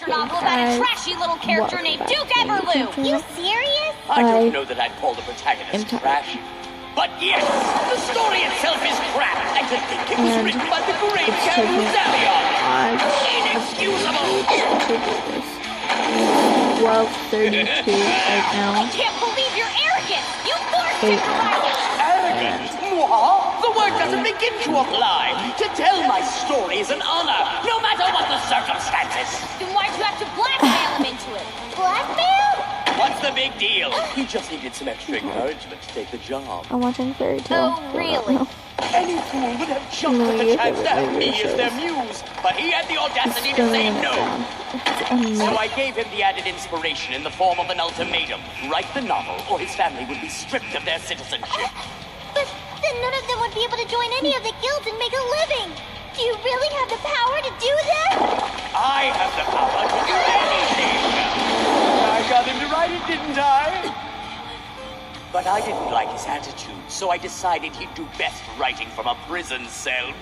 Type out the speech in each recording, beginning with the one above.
monster novel about a trashy little character named Duke Everloo. You serious? I don't know that I'd call the protagonist trash. But yes, the story itself is crap, and to think it was written by the great Camus Zalion. Inexcusable! 12:32 right now. I can't believe your arrogance! You forced him to write it! Arrogant? Moi? The word doesn't begin to apply. To tell my story is an honor, no matter what the circumstances. Then why'd you have to blackmail him into it? Blackmail? What's the big deal? He just needed some extra encouragement to take the job. I'm watching Fairy Tale. Oh, really? Any fool would have jumped at the chance to have me as their muse, but he had the audacity to say no. So I gave him the added inspiration in the form of an ultimatum. Write the novel, or his family would be stripped of their citizenship. But then none of them would be able to join any of the guilds and make a living. Do you really have the power to do that? I have the power to do anything. I got him to write it, didn't I? But I didn't like his attitude, so I decided he'd do best writing from a prison cell.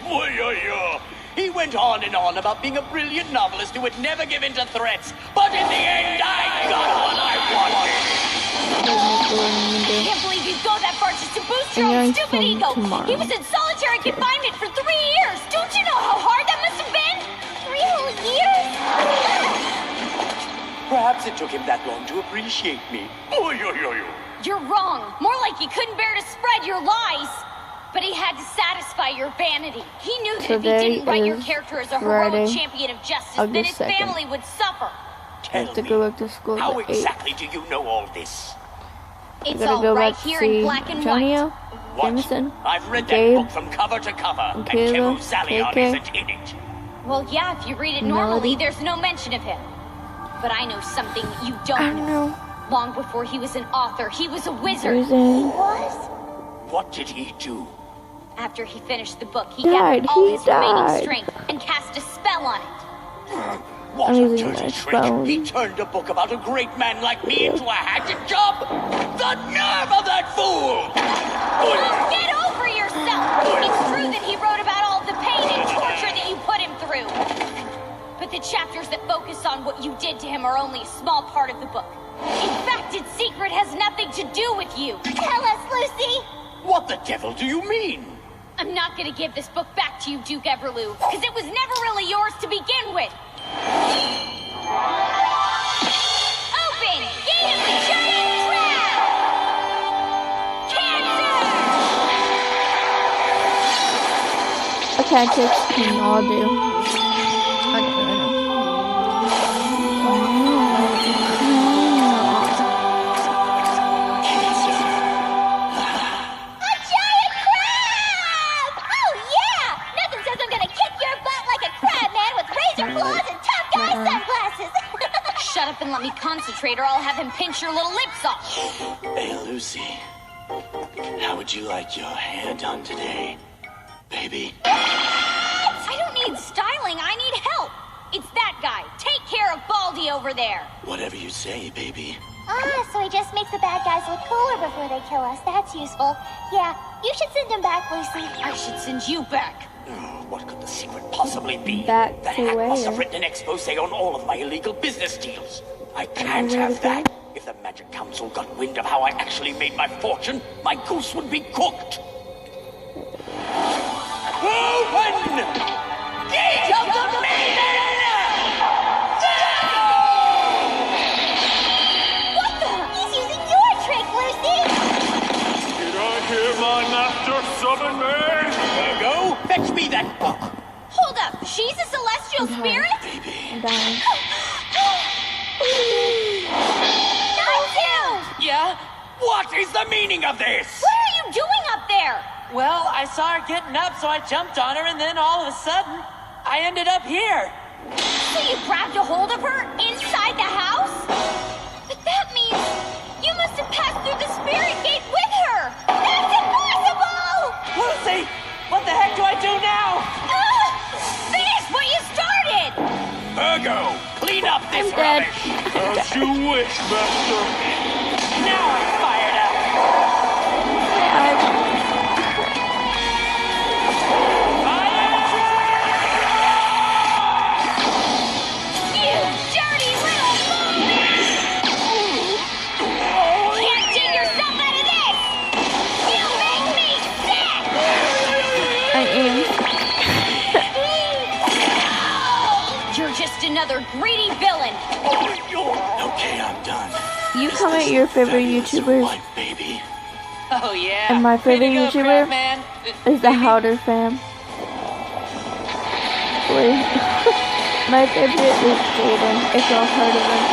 He went on and on about being a brilliant novelist who would never give in to threats. But in the end, I got what I wanted. I can't believe you'd go that far just to boost your own stupid ego. He was in solitary confinement for 3 years. Don't you know how hard that must have been? 3 whole years? Perhaps it took him that long to appreciate me. You're wrong. More like he couldn't bear to spread your lies. But he had to satisfy your vanity. He knew that if he didn't write your character as a heroic champion of justice, then his family would suffer. Tell to go back to school. How exactly do you know all this? It's all right here in black and white. Jameson, I've read that Gabe, book from cover to cover, and Kayla, Camus Zalion KK. isn't in it. Well, yeah, if you read it normally, there's no mention of him. But I know something you don't know. Long before he was an author, he was a wizard. He was? What did he do? After he finished the book, he gathered all his remaining strength and cast a spell on it. What a dirty trick! He turned a book about a great man like me into a hatchet job? The nerve of that fool! Oh, get over yourself! It's true that he wrote about all the pain and torture that you put him through. But the chapters that focus on what you did to him are only a small part of the book. In fact, its secret has nothing to do with you. Tell us, Lucy! What the devil do you mean? I'm not gonna give this book back to you, Duke Everloo, because it was never really yours to begin with. Open! Gate of the Giant Trap! Cancer! I can't take all do. Shut up and let me concentrate, or I'll have him pinch your little lips off. Hey, Lucy. How would you like your hair done today, baby? I don't need styling, I need help. It's that guy. Take care of Baldy over there. Whatever you say, baby. Ah, so he just makes the bad guys look cooler before they kill us. That's useful. Yeah, you should send him back, Lucy. I should send you back. Oh, what could the secret possibly be? Back the to hack where? must have written an expose on all of my illegal business deals. I can't have that. If the Magic Council got wind of how I actually made my fortune, my goose would be cooked. Open! Gate of the Maiden! What the? He's using your trick, Lucy! Did I hear my master summon me? Virgo, fetch me that book. Hold up, she's a celestial spirit? Baby. I'm dying. Yeah? What is the meaning of this? What are you doing up there? Well, I saw her getting up, so I jumped on her, and then all of a sudden, I ended up here. So you grabbed a hold of her inside the house? But that means you must have passed through the spirit gate with her. That's impossible! Lucy, what the heck do I do now? Finish what you started! Virgo, clean up this I'm dead. rubbish. As you wish, master. Now I'm fired up. You dirty another greedy villain. Okay, I'm done. You comment your favorite YouTubers, White baby. Oh, yeah. and my Way to favorite go, YouTuber Crab Man. is the Howder fam. Wait. My favorite is Jaden, if y'all heard of him.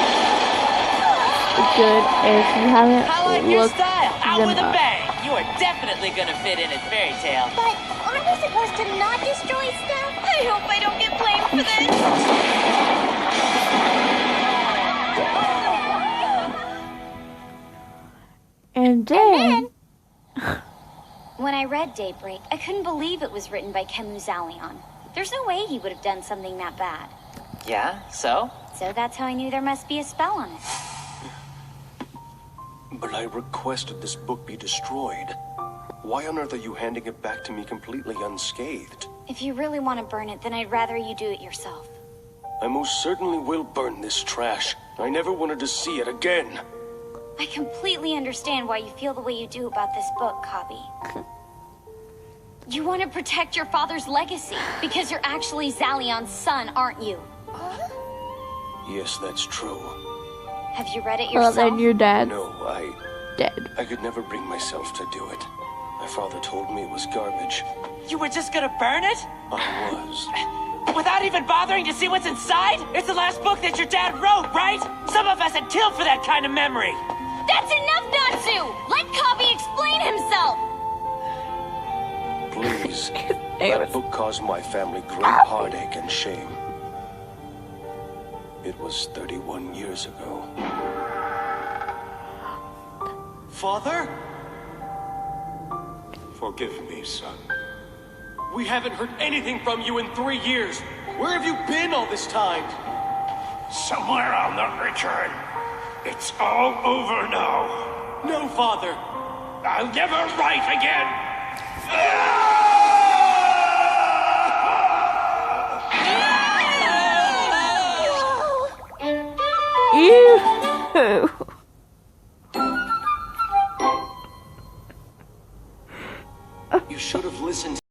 Good. If you haven't, I like your look style. Out them with a up. bang. You are definitely gonna fit in at Fairy Tale. But aren't we supposed to not destroy stuff? I hope I don't get blamed for this. And then, When I read Daybreak, I couldn't believe it was written by Camus Zalion. There's no way he would have done something that bad. Yeah, so? So that's how I knew there must be a spell on it. But I requested this book be destroyed. Why on earth are you handing it back to me completely unscathed? If you really want to burn it, then I'd rather you do it yourself. I most certainly will burn this trash. I never wanted to see it again. I completely understand why you feel the way you do about this book, Cobby. You want to protect your father's legacy, because you're actually Zalion's son, aren't you? Yes, that's true. Have you read it well, yourself? then your dad's No, dead. I could never bring myself to do it. My father told me it was garbage. You were just gonna burn it? I was. Without even bothering to see what's inside? It's the last book that your dad wrote, right? Some of us had killed for that kind of memory. That's enough, Natsu! Let Cobby explain himself! Please. That book caused my family great heartache and shame. It was 31 years ago. Father? Forgive me, son. We haven't heard anything from you in 3 years. Where have you been all this time? Somewhere on the return. It's all over now. No, Father. I'll never write again. Ew.